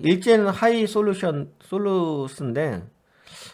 일진 하이 솔루스인데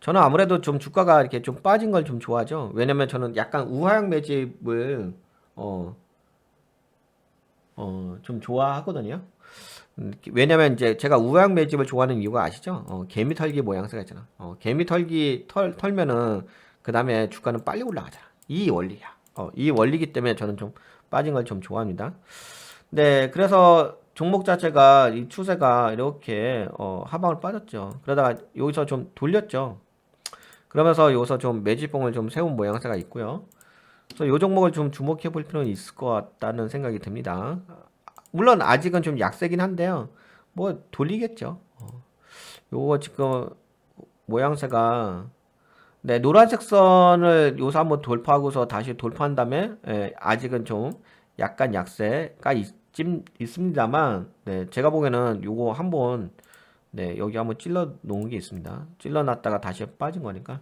저는 아무래도 좀 주가가 이렇게 좀 빠진 걸 좀 좋아하죠. 왜냐면 저는 약간 우하향 매집을 어, 좀 좋아하거든요. 왜냐면 이제 제가 우하향 매집을 좋아하는 이유가 아시죠? 개미 털기 모양새가 있잖아. 개미 털기 털면은 그 다음에 주가는 빨리 올라가잖아. 이 원리야. 이 원리기 때문에 저는 좀 빠진 걸 좀 좋아합니다. 네, 그래서 종목 자체가 이 추세가 이렇게 하방을 빠졌죠. 그러다가 여기서 좀 돌렸죠. 그러면서 여기서 좀 매집봉을 좀 세운 모양새가 있고요. 그래서 이 종목을 좀 주목해 볼 필요는 있을 것 같다는 생각이 듭니다. 물론 아직은 좀 약세긴 한데요. 뭐 돌리겠죠. 요거 지금 모양새가 네, 노란색 선을 요서 한번 돌파하고서 다시 돌파한 다음에 아직은 좀 약간 약세가 있습니다만 네, 제가 보기에는 요거 한번 네, 여기 한번 찔러 놓은 게 있습니다. 찔러 놨다가 다시 빠진 거니까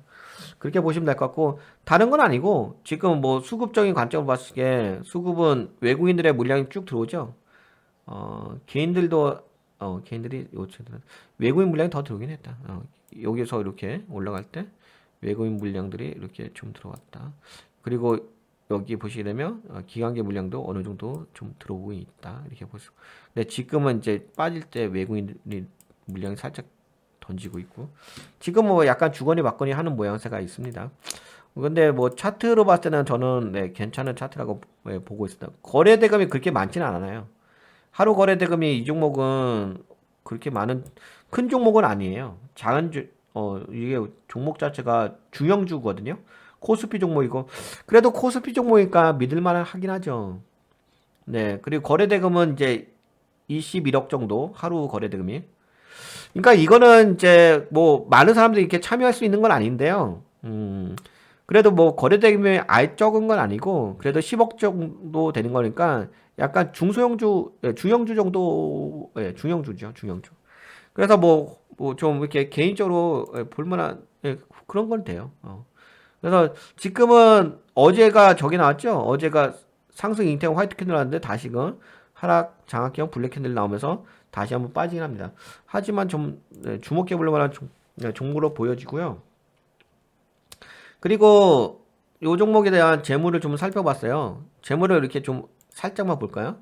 그렇게 보시면 될 것 같고 다른 건 아니고 지금 뭐 수급적인 관점으로 봤을 때 수급은 외국인들의 물량이 쭉 들어오죠. 개인들도 개인들이 외국인 물량이 더 들어오긴 했다. 여기서 이렇게 올라갈 때 외국인 물량들이 이렇게 좀 들어왔다. 그리고 여기 보시게 되면 기관계 물량도 어느 정도 좀 들어오고 있다. 이렇게 보시고. 근데 지금은 이제 빠질 때 외국인들이 물량이 살짝 던지고 있고 지금 뭐 약간 주거니 받거니 하는 모양새가 있습니다. 근데 뭐 차트로 봤을 때는 저는 네, 괜찮은 차트라고 보고 있습니다. 거래 대금이 그렇게 많지는 않아요. 하루 거래 대금이 이 종목은 그렇게 많은 큰 종목은 아니에요. 이게 종목 자체가 중형주거든요. 코스피 종목이고 그래도 코스피 종목이니까 믿을만은 하긴 하죠. 네, 그리고 거래 대금은 이제 21억 정도 하루 거래 대금이. 그러니까 이거는 이제 뭐 많은 사람들이 이렇게 참여할 수 있는 건 아닌데요. 그래도 뭐 거래 대금이 아예 적은 건 아니고 그래도 10억 정도 되는 거니까 약간 중소형주, 중형주 정도, 중형주죠, 중형주. 그래서 뭐 좀 이렇게 개인적으로 볼만한 그런 건 돼요. 그래서 지금은 어제가 저기 나왔죠. 어제가 상승 인테고 화이트 캔들 나왔는데 다시금 하락 장악형 블랙 캔들 나오면서 다시 한번 빠지긴 합니다. 하지만 좀 주목해 볼 만한 종목으로 보여지고요. 그리고 요 종목에 대한 재물을 좀 살펴봤어요. 재물을 이렇게 좀 살짝만 볼까요?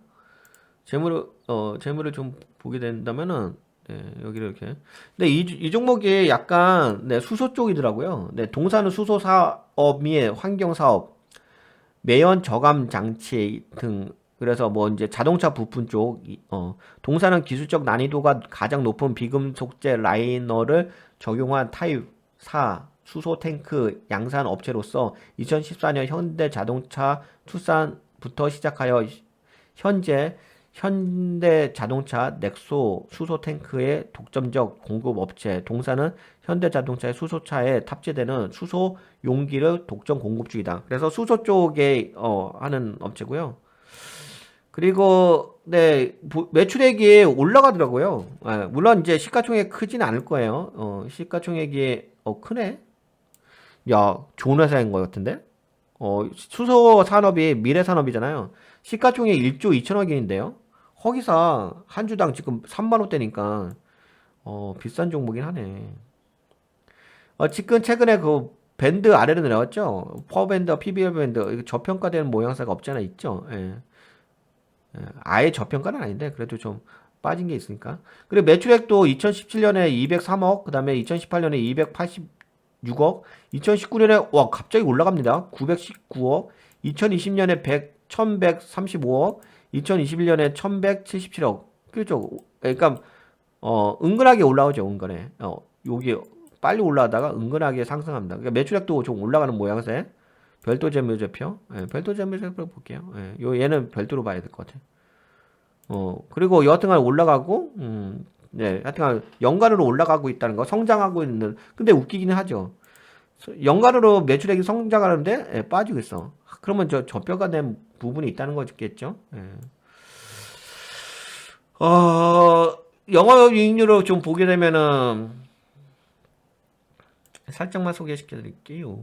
재물을 좀 보게 된다면은 네, 여기를 이렇게. 근데 이 종목이 약간 네, 수소 쪽이더라고요. 네, 동사는 수소 사업이 환경 사업, 매연 저감 장치 등 그래서 뭐 이제 자동차 부품 쪽 동사는 기술적 난이도가 가장 높은 비금속재 라이너를 적용한 타입 4 수소 탱크 양산 업체로서 2014년 현대 자동차 출산부터 시작하여 현재 현대 자동차 넥소 수소 탱크의 독점적 공급 업체 동사는 현대 자동차의 수소차에 탑재되는 수소 용기를 독점 공급 중이다. 그래서 수소 쪽에 하는 업체고요. 그리고 네 매출액이 올라가더라고요. 물론 이제 시가총액 크진 않을 거예요. 시가총액이 크네. 야 좋은 회사인 것 같은데. 수소 산업이 미래 산업이잖아요. 시가총액 1조 2천억인데요. 허기사 한 주당 지금 3만 원대니까 비싼 종목이긴 하네. 지금 최근에 그 밴드 아래로 내려왔죠. 파워밴드와 PBR 밴드 이거 저평가되는 모양새가 없잖아 있죠. 예. 아예 저평가는 아닌데 그래도 좀 빠진 게 있으니까. 그리고 매출액도 2017년에 203억, 그다음에 2018년에 286억, 2019년에 와 갑자기 올라갑니다. 919억, 2020년에 1135억, 2021년에 1177억. 그렇죠. 그러니까 은근하게 올라오죠, 은근해. 여기 빨리 올라가다가 은근하게 상승합니다. 그러니까 매출액도 좀 올라가는 모양새. 별도 재무제표. 별도 재무제표 볼게요. 얘는 별도로 봐야 될 것 같아요. 그리고 여하튼간 올라가고, 네, 하여튼간 연간으로 올라가고 있다는 거, 성장하고 있는, 근데 웃기기는 하죠. 연간으로 매출액이 성장하는데, 빠지고 있어. 그러면 저뼈가 된 부분이 있다는 거겠죠? 영업이익률을 좀 보게 되면은, 살짝만 소개시켜 드릴게요.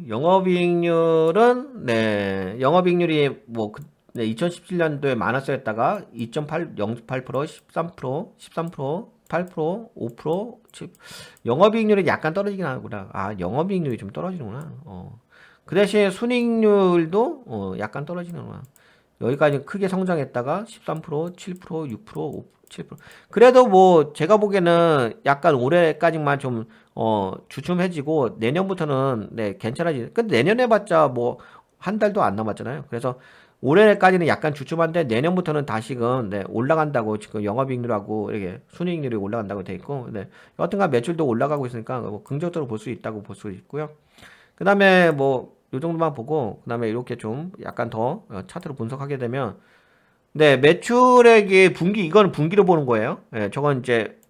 영업이익률은, 네, 영업이익률이 뭐, 네, 2017년도에 마이너스였다가 2.8, 0.8%, 13%, 13%, 18%, 5%, 영업이익률이 약간 떨어지긴 하구나. 아, 영업이익률이 좀 떨어지는구나. 그 대신 순이익률도 약간 떨어지는구나. 여기까지 크게 성장했다가 13%, 7%, 6%, 5%, 7%. 그래도 뭐 제가 보기에는 약간 올해까지만 좀 주춤해지고 내년부터는 네, 괜찮아지. 근데 내년에 봤자 뭐 한 달도 안 남았잖아요. 그래서 올해까지는 약간 주춤한데 내년부터는 다시금 네, 올라간다고 지금 영업이익률하고 이렇게 순이익률이 올라간다고 돼 있고, 네, 여하튼간 매출도 올라가고 있으니까 뭐 긍정적으로 볼 수 있다고 볼 수 있고요. 그 다음에 뭐 요 정도만 보고 그 다음에 이렇게 좀 약간 더 차트로 분석하게 되면 네, 매출액이 분기, 이건 분기로 보는 거예요. 예, 저건 이제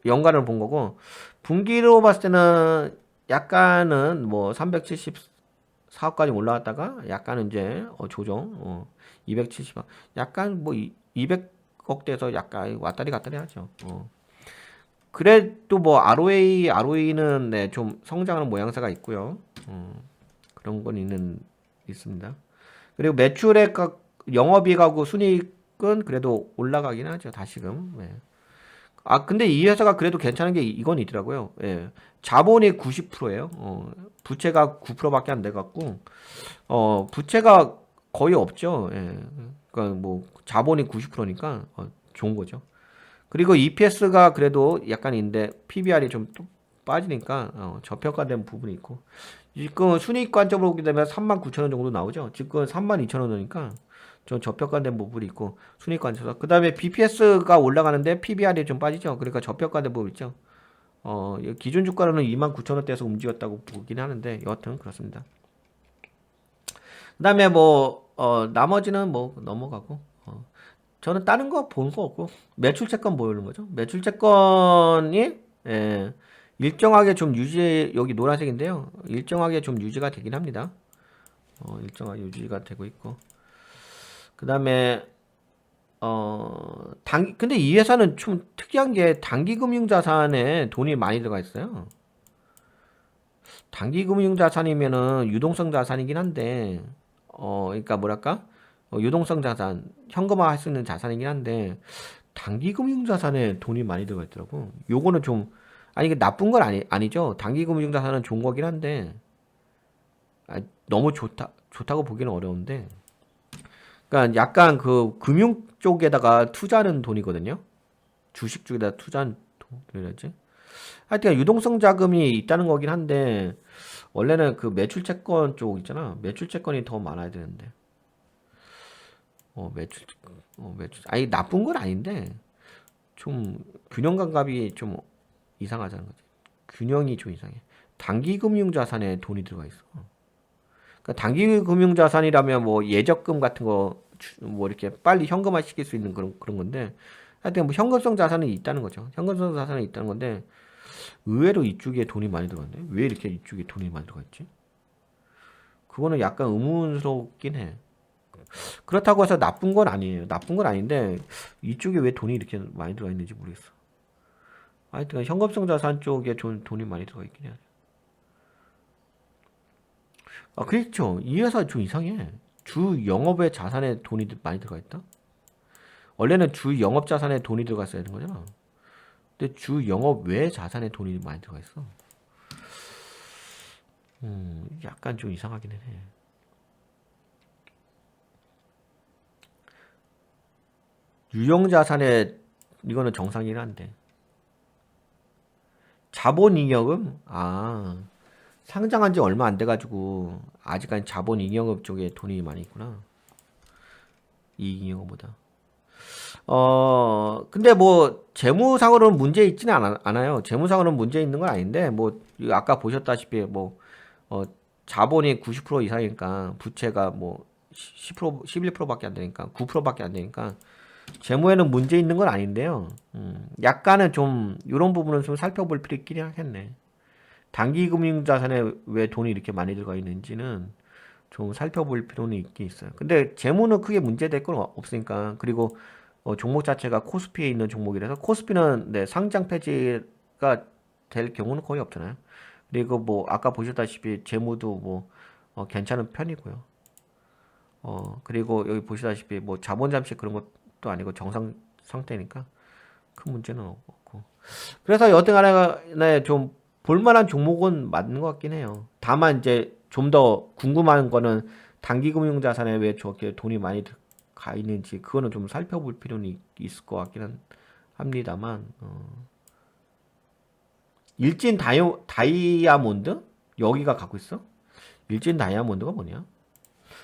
연간으로 본 거고, 분기로 봤을 때는 약간은 뭐 374억까지 올라왔다가 약간은 이제 조정, 270억, 약간 뭐 200억대에서 약간 왔다리 갔다리 하죠. 그래도 뭐 ROE는 네, 좀 성장하는 모양새가 있고요. 그런 건 있습니다. 그리고 매출액 영업이익하고 순이익은 그래도 올라가긴 하죠. 다시금. 예. 아, 근데 이 회사가 그래도 괜찮은 게 이건 있더라고요. 예. 자본이 90%예요. 부채가 9%밖에 안 돼 갖고 부채가 거의 없죠. 예. 그러니까 뭐 자본이 90%니까 좋은 거죠. 그리고 EPS가 그래도 약간인데 PBR이 좀 또 빠지니까 저평가된 부분이 있고, 지금 순이익 관점으로 보게 되면 39,000원 정도 나오죠. 지금 32,000원이니까 좀 저평가된 부분이 있고, 순이익 관점에서 그 다음에 BPS가 올라가는데 PBR이 좀 빠지죠. 그러니까 저평가된 부분 있죠. 기준 주가로는 29,000원대에서 움직였다고 보긴 하는데 여하튼 그렇습니다. 그 다음에 뭐 나머지는 뭐 넘어가고, 저는 다른 거 본 거 없고 매출 채권 보이는 거죠. 매출 채권이 예, 일정하게 좀 여기 노란색인데요. 일정하게 좀 유지가 되긴 합니다. 일정하게 유지가 되고 있고. 그다음에 근데 이 회사는 좀 특이한 게 단기 금융 자산에 돈이 많이 들어가 있어요. 단기 금융 자산이면은 유동성 자산이긴 한데 그러니까 뭐랄까? 유동성 자산, 현금화 할 수 있는 자산이긴 한데 단기 금융 자산에 돈이 많이 들어가 있더라고. 요거는 좀 아니 이게 나쁜 건 아니죠. 단기 금융 자산은 좋은 거긴 한데 너무 좋다고 보기는 어려운데. 그러니까 약간 그 금융 쪽에다가 투자하는 돈이거든요. 주식 쪽에다 투자하는 돈이라지. 하여튼 유동성 자금이 있다는 거긴 한데 원래는 그 매출 채권 쪽 있잖아. 매출 채권이 더 많아야 되는데. 매출. 아니 나쁜 건 아닌데 좀 균형 감각이 좀 이상하자는 거지. 균형이 좀 이상해. 단기 금융 자산에 돈이 들어가 있어. 그러니까 단기 금융 자산이라면 뭐 예적금 같은 거 뭐 이렇게 빨리 현금화 시킬 수 있는 그런 건데 하여튼 뭐 현금성 자산이 있다는 거죠. 현금성 자산이 있다는 건데 의외로 이쪽에 돈이 많이 들어갔네. 왜 이렇게 이쪽에 돈이 많이 들어가 있지? 그거는 약간 의문스럽긴 해. 그렇다고 해서 나쁜 건 아니에요. 나쁜 건 아닌데 이쪽에 왜 돈이 이렇게 많이 들어가 있는지 모르겠어. 하여튼 현금성 자산 쪽에 돈이 많이 들어가 있긴 해요. 아, 그렇죠. 이 회사 좀 이상해. 주 영업의 자산에 돈이 많이 들어가 있다? 원래는 주 영업 자산에 돈이 들어갔어야 되는 거잖아. 근데 주 영업 외 자산에 돈이 많이 들어가 있어. 약간 좀 이상하긴 해. 유형 자산에 이거는 정상이긴 한데. 자본잉여금? 아, 상장한 지 얼마 안 돼가지고 아직까지 자본잉여금 쪽에 돈이 많이 있구나. 이익잉여금보다. 근데 뭐 재무상으로는 문제 있지는 않아요. 재무상으로는 문제 있는 건 아닌데 뭐 아까 보셨다시피 뭐 자본이 90% 이상이니까 부채가 뭐 10%, 11%밖에 안 되니까 9%밖에 안 되니까 재무에는 문제 있는 건 아닌데요. 약간은 좀 이런 부분은 좀 살펴볼 필요 있긴 하겠네. 단기 금융 자산에 왜 돈이 이렇게 많이 들어가 있는지는 좀 살펴볼 필요는 있긴 있어요. 근데 재무는 크게 문제될 건 없으니까. 그리고 종목 자체가 코스피에 있는 종목이라서 코스피는 네, 상장 폐지가 될 경우는 거의 없잖아요. 그리고 뭐 아까 보셨다시피 재무도 뭐 괜찮은 편이고요. 그리고 여기 보시다시피 뭐 자본 잠식 그런 것도 아니고 정상 상태니까 큰 문제는 없고. 같고. 그래서 여튼간에 좀 볼만한 종목은 맞는 것 같긴 해요. 다만 이제 좀 더 궁금한 거는 단기 금융 자산에 왜 저렇게 돈이 많이 가 있는지 그거는 좀 살펴볼 필요는 있을 것 같기는 합니다만. 일진 다이아몬드 여기가 갖고 있어? 일진 다이아몬드가 뭐냐?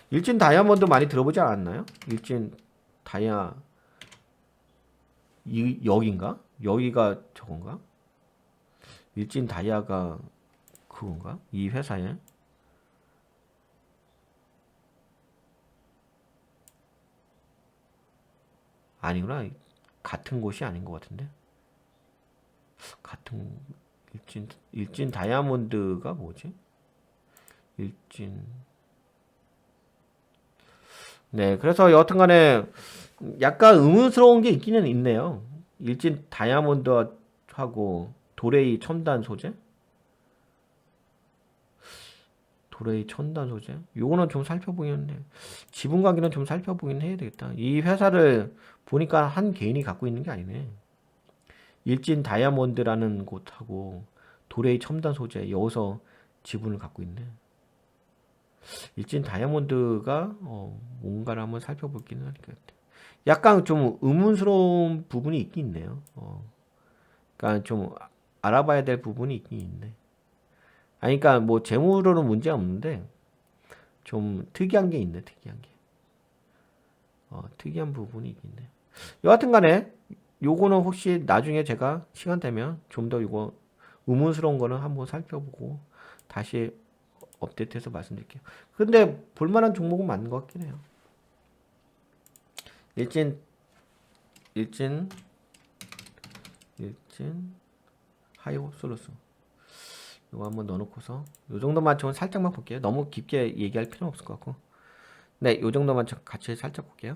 일진 다이아몬드 많이 들어보지 않았나요? 일진 다이아 여긴가? 여기가 저건가? 일진 다이아가 그건가? 이 회사에? 아니구나. 같은 곳이 아닌 것 같은데. 같은 일진 다이아몬드가 뭐지? 일진 네, 그래서 여튼간에 약간 의문스러운 게 있기는 있네요. 일진 다이아몬드하고 도레이 첨단 소재? 도레이 첨단 소재? 요거는 좀 살펴보긴 해. 지분 관계는 좀 살펴보긴 해야 되겠다. 이 회사를 보니까 한 개인이 갖고 있는 게 아니네. 일진 다이아몬드라는 곳하고 도레이 첨단 소재 여기서 지분을 갖고 있네. 일진 다이아몬드가 뭔가를 한번 살펴볼기는 하니까 약간 좀 의문스러운 부분이 있긴 있네요. 그러니까 좀 알아봐야 될 부분이 있긴 있네. 아니, 그러니까 뭐 재무로는 문제 없는데 좀 특이한 게 있네, 특이한 게. 특이한 부분이 있네. 여하튼간에 요거는 혹시 나중에 제가 시간 되면 좀 더 이거 의문스러운 거는 한번 살펴보고 다시 업데이트해서 말씀드릴게요. 근데 볼만한 종목은 맞는 것 같긴 해요. 일진 일진 일진 하이오 솔루스 이거 한번 넣어놓고서 요 정도만 좀 살짝만 볼게요. 너무 깊게 얘기할 필요는 없을 것 같고 네, 요 정도만 같이 살짝 볼게요.